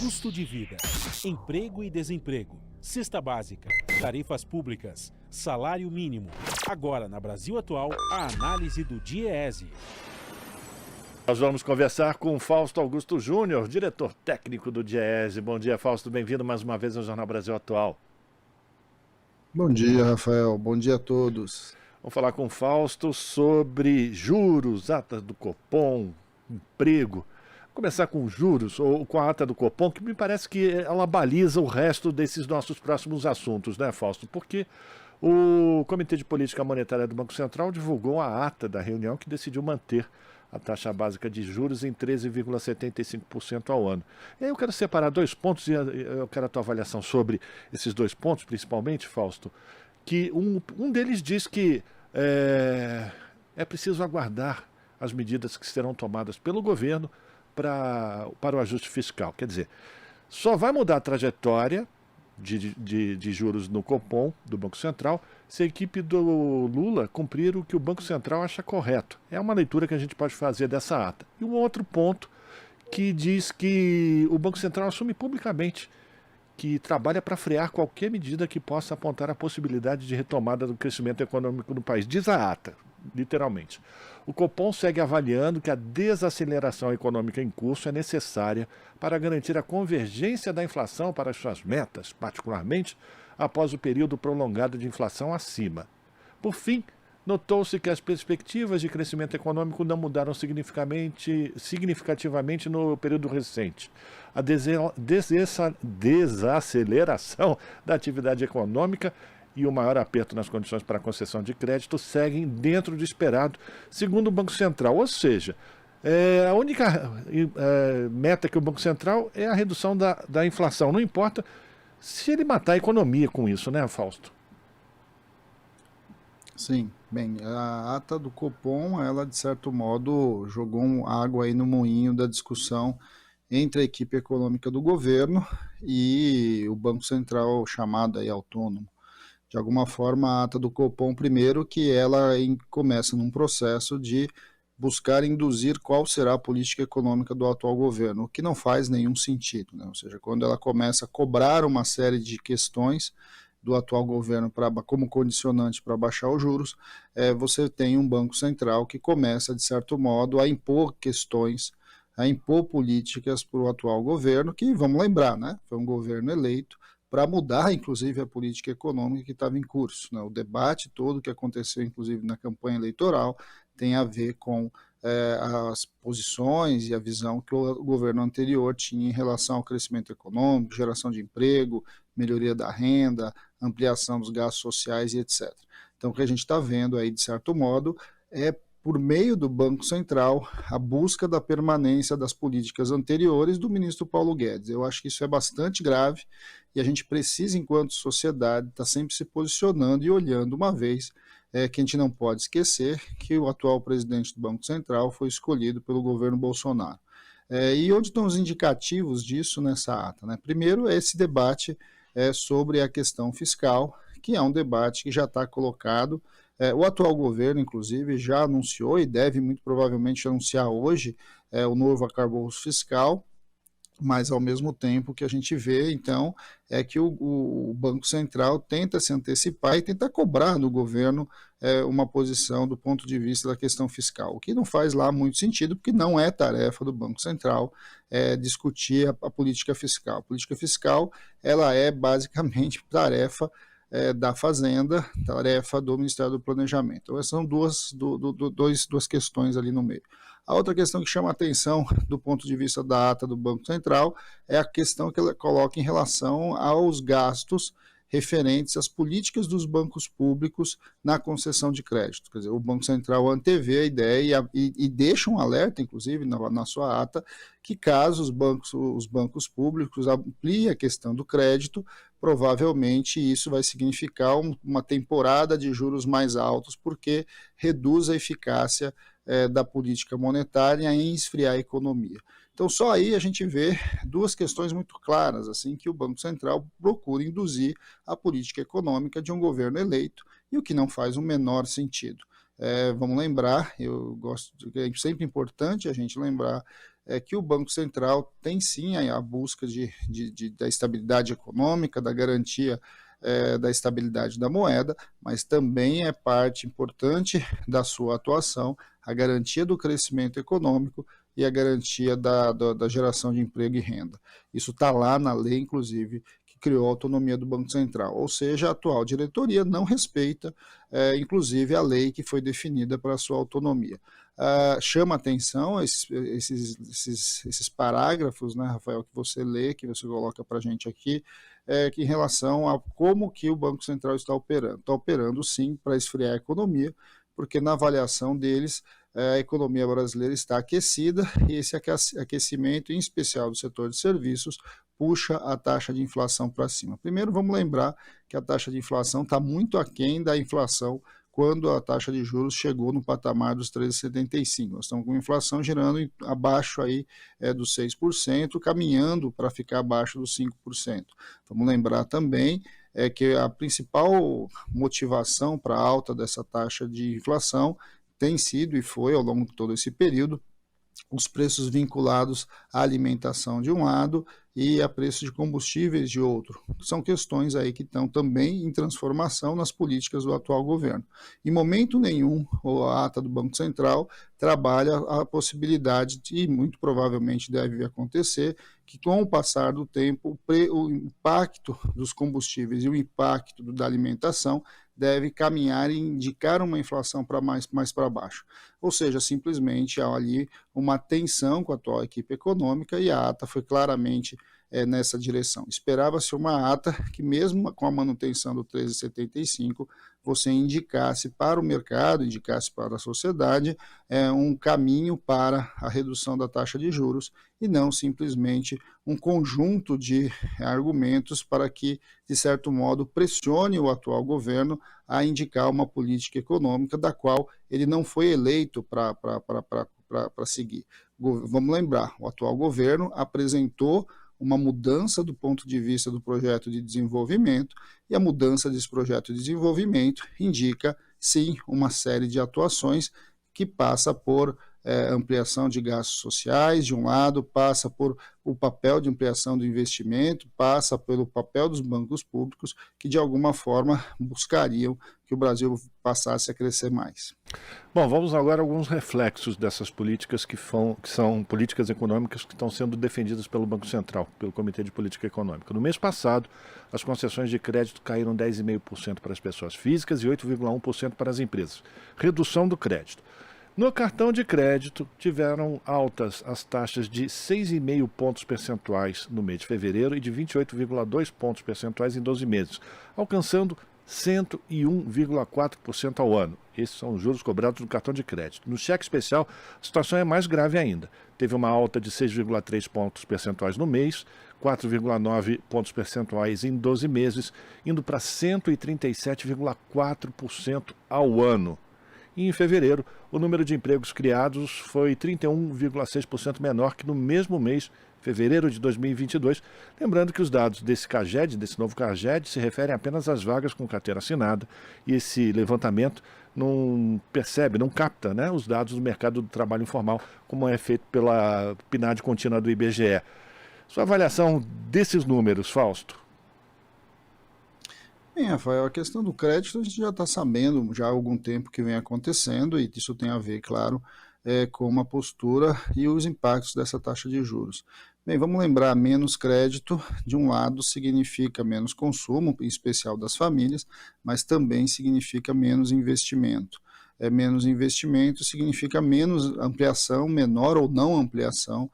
Custo de vida, emprego e desemprego, cesta básica, tarifas públicas, salário mínimo. Agora, na Brasil Atual, a análise do DIEESE. Nós vamos conversar com Fausto Augusto Júnior, diretor técnico do DIEESE. Bom dia, Fausto. Bem-vindo mais uma vez ao Jornal Brasil Atual. Bom dia, Rafael. Bom dia a todos. Vamos falar com o Fausto sobre juros, atas do Copom, emprego. Vou começar com juros, ou com a ata do Copom, que me parece que ela baliza o resto desses nossos próximos assuntos, né, Fausto? Porque o Comitê de Política Monetária do Banco Central divulgou a ata da reunião que decidiu manter a taxa básica de juros em 13,75% ao ano. E aí eu quero separar dois pontos, e eu quero a tua avaliação sobre esses dois pontos, principalmente, Fausto, que um deles diz que é preciso aguardar as medidas que serão tomadas pelo governo para o ajuste fiscal. Quer dizer, só vai mudar a trajetória de juros no Copom, do Banco Central, se a equipe do Lula cumprir o que o Banco Central acha correto. É uma leitura que a gente pode fazer dessa ata. E um outro ponto que diz que o Banco Central assume publicamente que trabalha para frear qualquer medida que possa apontar a possibilidade de retomada do crescimento econômico no país. Diz a ata, literalmente. O Copom segue avaliando que a desaceleração econômica em curso é necessária para garantir a convergência da inflação para as suas metas, particularmente após o período prolongado de inflação acima. Por fim, notou-se que as perspectivas de crescimento econômico não mudaram significativamente no período recente. A desaceleração da atividade econômica e o maior aperto nas condições para a concessão de crédito seguem dentro do esperado, segundo o Banco Central. Ou seja, a única meta que o Banco Central é a redução da inflação. Não importa se ele matar a economia com isso, né, Fausto? Sim, bem, a ata do Copom, ela de certo modo jogou água aí no moinho da discussão entre a equipe econômica do governo e o Banco Central chamado aí autônomo. De alguma forma, a ata do Copom, primeiro, que ela começa num processo de buscar induzir qual será a política econômica do atual governo, o que não faz nenhum sentido, né? Ou seja, quando ela começa a cobrar uma série de questões do atual governo como condicionante para baixar os juros, você tem um Banco Central que começa, de certo modo, a impor questões, a impor políticas para o atual governo, que, vamos lembrar, né, foi um governo eleito para mudar, inclusive, a política econômica que estava em curso, né? O debate todo que aconteceu, inclusive, na campanha eleitoral, tem a ver com as posições e a visão que o governo anterior tinha em relação ao crescimento econômico, geração de emprego, melhoria da renda, ampliação dos gastos sociais e etc. Então, o que a gente está vendo aí, de certo modo, é, por meio do Banco Central, a busca da permanência das políticas anteriores do ministro Paulo Guedes. Eu acho que isso é bastante grave e a gente precisa, enquanto sociedade, estar sempre se posicionando e olhando uma vez que a gente não pode esquecer que o atual presidente do Banco Central foi escolhido pelo governo Bolsonaro. E onde estão os indicativos disso nessa ata, né? Primeiro, esse debate sobre a questão fiscal, que é um debate que já está colocado. O atual governo, inclusive, já anunciou e deve muito provavelmente anunciar hoje o novo arcabouço fiscal, mas ao mesmo tempo que a gente vê, então, é que o Banco Central tenta se antecipar e tenta cobrar do governo uma posição do ponto de vista da questão fiscal, o que não faz lá muito sentido, porque não é tarefa do Banco Central discutir a política fiscal. A política fiscal, ela é basicamente tarefa da Fazenda, tarefa do Ministério do Planejamento. Então, essas são duas questões ali no meio. A outra questão que chama a atenção do ponto de vista da ata do Banco Central é a questão que ela coloca em relação aos gastos referentes às políticas dos bancos públicos na concessão de crédito. Quer dizer, o Banco Central antevê a ideia e deixa um alerta, inclusive, na sua ata, que caso os bancos públicos ampliem a questão do crédito, provavelmente isso vai significar uma temporada de juros mais altos, porque reduz a eficácia da política monetária em esfriar a economia. Então, só aí a gente vê duas questões muito claras, assim, que o Banco Central procura induzir a política econômica de um governo eleito, e o que não faz o menor sentido. Vamos lembrar, é sempre importante a gente lembrar é que o Banco Central tem sim a busca da estabilidade econômica, da garantia da estabilidade da moeda, mas também é parte importante da sua atuação a garantia do crescimento econômico e a garantia da geração de emprego e renda. Isso está lá na lei, inclusive, que criou a autonomia do Banco Central, ou seja, a atual diretoria não respeita, inclusive, a lei que foi definida para a sua autonomia. Chama atenção esses parágrafos, né, Rafael, que você lê, que você coloca para a gente aqui, que em relação a como que o Banco Central está operando. Está operando, sim, para esfriar a economia, porque na avaliação deles, a economia brasileira está aquecida e esse aquecimento, em especial do setor de serviços, puxa a taxa de inflação para cima. Primeiro, vamos lembrar que a taxa de inflação está muito aquém da inflação quando a taxa de juros chegou no patamar dos 13,75. Nós estamos com a inflação girando abaixo aí, dos 6%, caminhando para ficar abaixo dos 5%. Vamos lembrar também que a principal motivação para a alta dessa taxa de inflação tem sido e foi, ao longo de todo esse período, os preços vinculados à alimentação de um lado e a preços de combustíveis de outro. São questões aí que estão também em transformação nas políticas do atual governo. Em momento nenhum, a ata do Banco Central trabalha a possibilidade, e muito provavelmente deve acontecer, que com o passar do tempo, o impacto dos combustíveis e o impacto da alimentação deve caminhar e indicar uma inflação para mais para baixo. Ou seja, simplesmente há ali uma tensão com a atual equipe econômica e a ata foi claramente nessa direção. Esperava-se uma ata que, mesmo com a manutenção do 13,75, você indicasse para o mercado, indicasse para a sociedade um caminho para a redução da taxa de juros e não simplesmente um conjunto de argumentos para que, de certo modo, pressione o atual governo a indicar uma política econômica da qual ele não foi eleito para seguir. Vamos lembrar, o atual governo apresentou uma mudança do ponto de vista do projeto de desenvolvimento, e a mudança desse projeto de desenvolvimento indica, sim, uma série de atuações que passa por ampliação de gastos sociais, de um lado, passa por o papel de ampliação do investimento, passa pelo papel dos bancos públicos, que de alguma forma buscariam que o Brasil passasse a crescer mais. Bom, vamos agora a alguns reflexos dessas políticas que são políticas econômicas que estão sendo defendidas pelo Banco Central, pelo Comitê de Política Econômica. No mês passado, as concessões de crédito caíram 10,5% para as pessoas físicas e 8,1% para as empresas. Redução do crédito. No cartão de crédito, tiveram altas as taxas de 6,5 pontos percentuais no mês de fevereiro e de 28,2 pontos percentuais em 12 meses, alcançando 101,4% ao ano. Esses são os juros cobrados no cartão de crédito. No cheque especial, a situação é mais grave ainda. Teve uma alta de 6,3 pontos percentuais no mês, 4,9 pontos percentuais em 12 meses, indo para 137,4% ao ano. E em fevereiro, o número de empregos criados foi 31,6% menor que no mesmo mês, fevereiro de 2022. Lembrando que os dados desse CAGED, desse novo CAGED, se referem apenas às vagas com carteira assinada, e esse levantamento não percebe, não capta, né, os dados do mercado do trabalho informal, como é feito pela PNAD contínua do IBGE. Sua avaliação desses números, Fausto? Bem, Rafael, a questão do crédito a gente já está sabendo já há algum tempo que vem acontecendo, e isso tem a ver, claro, com uma postura e os impactos dessa taxa de juros. Bem, vamos lembrar, menos crédito, de um lado, significa menos consumo, em especial das famílias, mas também significa menos investimento. Menos investimento significa menos ampliação, menor ou não ampliação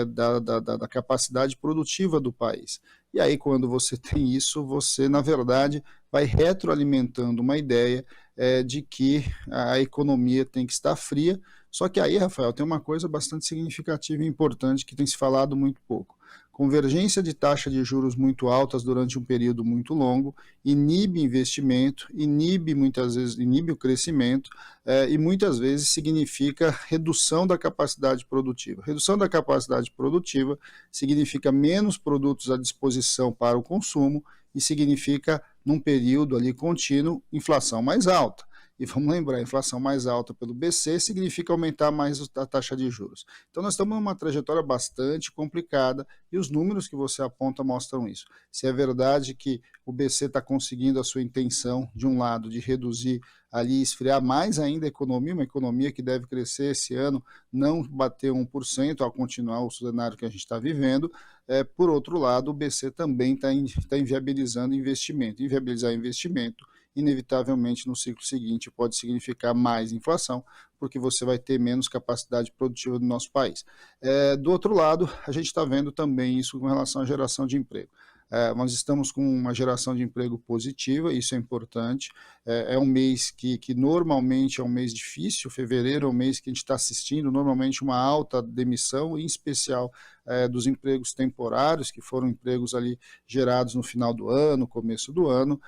da capacidade produtiva do país. E aí, quando você tem isso, você, na verdade, vai retroalimentando uma ideia de que a economia tem que estar fria. Só que aí, Rafael, tem uma coisa bastante significativa e importante que tem se falado muito pouco. Convergência de taxa de juros muito altas durante um período muito longo inibe investimento, muitas vezes inibe o crescimento e muitas vezes significa redução da capacidade produtiva. Redução da capacidade produtiva significa menos produtos à disposição para o consumo e significa, num período ali contínuo, inflação mais alta. E vamos lembrar, a inflação mais alta pelo BC significa aumentar mais a taxa de juros. Então nós estamos numa trajetória bastante complicada e os números que você aponta mostram isso. Se é verdade que o BC está conseguindo a sua intenção, de um lado, de reduzir ali, esfriar mais ainda a economia, uma economia que deve crescer esse ano, não bater 1% ao continuar o cenário que a gente está vivendo. Por outro lado, o BC também está inviabilizando investimento. Inviabilizar investimento, inevitavelmente, no ciclo seguinte, pode significar mais inflação, porque você vai ter menos capacidade produtiva do nosso país. Do outro lado, a gente está vendo também isso com relação à geração de emprego. Nós estamos com uma geração de emprego positiva, isso é importante. É um mês que normalmente é um mês difícil, fevereiro é um mês que a gente está assistindo normalmente uma alta demissão, em especial dos empregos temporários, que foram empregos ali gerados no final do ano, começo do ano,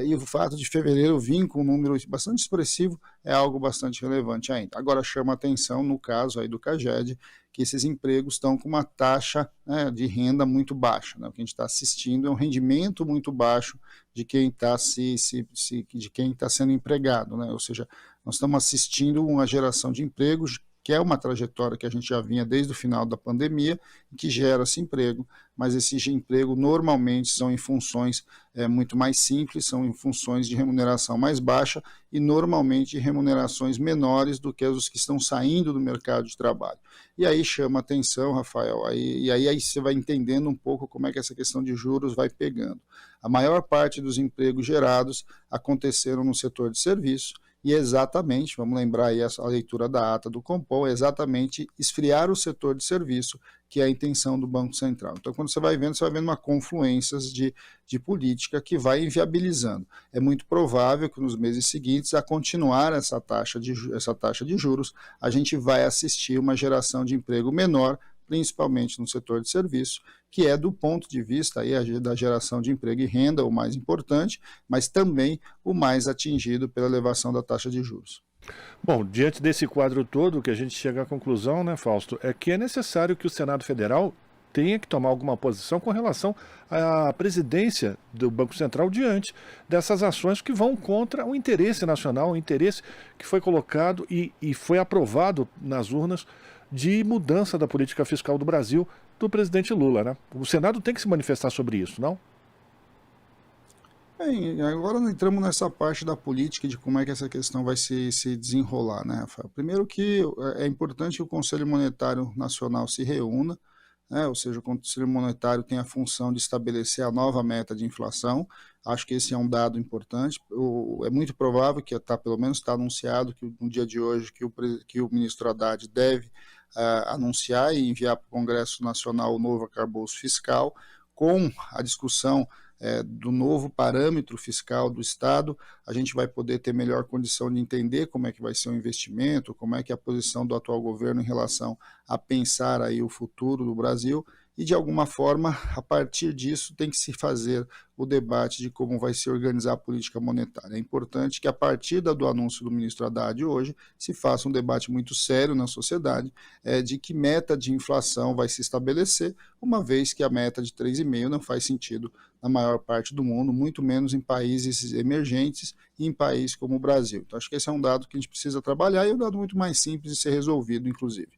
e o fato de fevereiro vir com um número bastante expressivo é algo bastante relevante ainda. Agora chama atenção, no caso aí do CAGED, que esses empregos estão com uma taxa, né, de renda muito baixa, né? O que a gente está assistindo é um rendimento muito baixo de quem está de quem está sendo empregado, né? Ou seja, nós estamos assistindo uma geração de empregos que é uma trajetória que a gente já vinha desde o final da pandemia e que gera esse emprego, mas esse emprego normalmente são em funções muito mais simples, são em funções de remuneração mais baixa e normalmente remunerações menores do que os que estão saindo do mercado de trabalho. E aí chama atenção, Rafael, aí você vai entendendo um pouco como é que essa questão de juros vai pegando. A maior parte dos empregos gerados aconteceram no setor de serviço, e exatamente, vamos lembrar aí a leitura da ata do Compom, é exatamente esfriar o setor de serviço, que é a intenção do Banco Central. Então, quando você vai vendo uma confluência de política que vai inviabilizando. É muito provável que nos meses seguintes, a continuar essa taxa de juros, a gente vai assistir uma geração de emprego menor, principalmente no setor de serviço, que é do ponto de vista aí da geração de emprego e renda o mais importante, mas também o mais atingido pela elevação da taxa de juros. Bom, diante desse quadro todo, o que a gente chega à conclusão, né, Fausto, é que é necessário que o Senado Federal tenha que tomar alguma posição com relação à presidência do Banco Central diante dessas ações que vão contra o interesse nacional, o interesse que foi colocado e foi aprovado nas urnas de mudança da política fiscal do Brasil do presidente Lula, né? O Senado tem que se manifestar sobre isso, não? Bem, agora nós entramos nessa parte da política de como é que essa questão vai se desenrolar, né, Rafael? Primeiro que é importante que o Conselho Monetário Nacional se reúna, né? Ou seja, o Conselho Monetário tem a função de estabelecer a nova meta de inflação. Acho que esse é um dado importante. É muito provável que pelo menos está anunciado que no dia de hoje que o ministro Haddad deve anunciar e enviar para o Congresso Nacional o novo arcabouço fiscal, com a discussão do novo parâmetro fiscal do Estado. A gente vai poder ter melhor condição de entender como é que vai ser o investimento, como é que é a posição do atual governo em relação a pensar aí o futuro do Brasil, e de alguma forma, a partir disso, tem que se fazer o debate de como vai se organizar a política monetária. É importante que, a partir do anúncio do ministro Haddad hoje, se faça um debate muito sério na sociedade de que meta de inflação vai se estabelecer, uma vez que a meta de 3,5% não faz sentido na maior parte do mundo, muito menos em países emergentes e em países como o Brasil. Então, acho que esse é um dado que a gente precisa trabalhar e é um dado muito mais simples de ser resolvido, inclusive.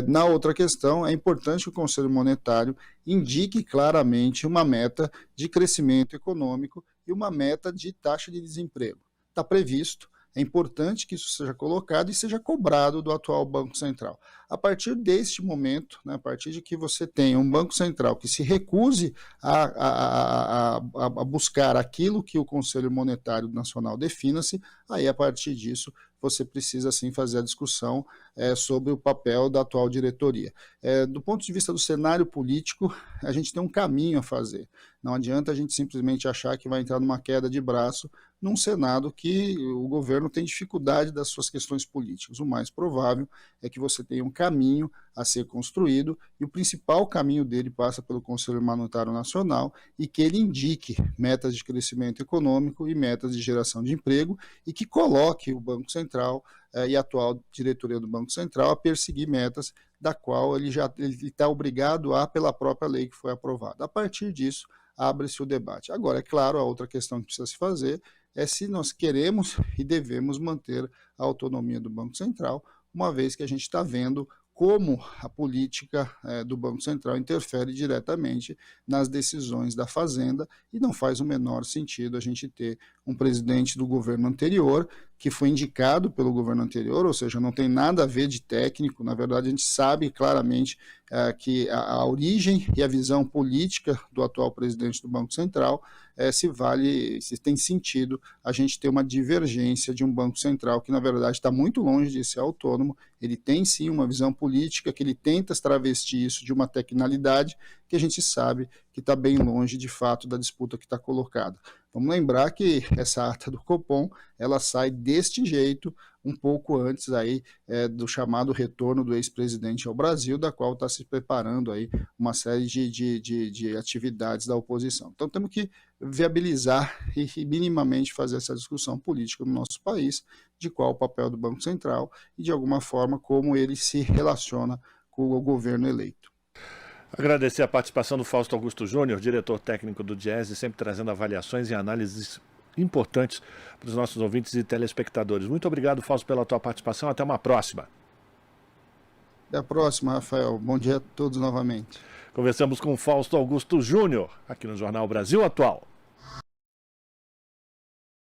Na outra questão, é importante que o Conselho Monetário indique claramente uma meta de crescimento econômico e uma meta de taxa de desemprego. Está previsto, é importante que isso seja colocado e seja cobrado do atual Banco Central. A partir deste momento, né, a partir de que você tenha um Banco Central que se recuse a buscar aquilo que o Conselho Monetário Nacional defina-se, aí a partir disso você precisa sim fazer a discussão sobre o papel da atual diretoria. Do ponto de vista do cenário político, a gente tem um caminho a fazer. Não adianta a gente simplesmente achar que vai entrar numa queda de braço num Senado que o governo tem dificuldade das suas questões políticas. O mais provável é que você tenha um caminho a ser construído, e o principal caminho dele passa pelo Conselho Monetário Nacional, e que ele indique metas de crescimento econômico e metas de geração de emprego, e que coloque o Banco Central e a atual diretoria do Banco Central a perseguir metas da qual ele está obrigado pela própria lei que foi aprovada. A partir disso, abre-se o debate. Agora, é claro, a outra questão que precisa se fazer é se nós queremos e devemos manter a autonomia do Banco Central, uma vez que a gente está vendo como a política do Banco Central interfere diretamente nas decisões da Fazenda, e não faz o menor sentido a gente ter um presidente do governo anterior, que foi indicado pelo governo anterior, ou seja, não tem nada a ver de técnico. Na verdade, a gente sabe claramente que a origem e a visão política do atual presidente do Banco Central se tem sentido a gente ter uma divergência de um Banco Central que, na verdade, está muito longe de ser autônomo. Ele tem sim uma visão política que ele tenta travestir isso de uma tecnicalidade que a gente sabe que está bem longe, de fato, da disputa que está colocada. Vamos lembrar que essa ata do Copom, ela sai deste jeito, um pouco antes aí do chamado retorno do ex-presidente ao Brasil, da qual está se preparando aí uma série de atividades da oposição. Então temos que viabilizar e minimamente fazer essa discussão política no nosso país, de qual o papel do Banco Central e, de alguma forma, como ele se relaciona com o governo eleito. Agradecer a participação do Fausto Augusto Júnior, diretor técnico do Diese, sempre trazendo avaliações e análises importantes para os nossos ouvintes e telespectadores. Muito obrigado, Fausto, pela tua participação. Até uma próxima. Até a próxima, Rafael. Bom dia a todos novamente. Conversamos com Fausto Augusto Júnior, aqui no Jornal Brasil Atual.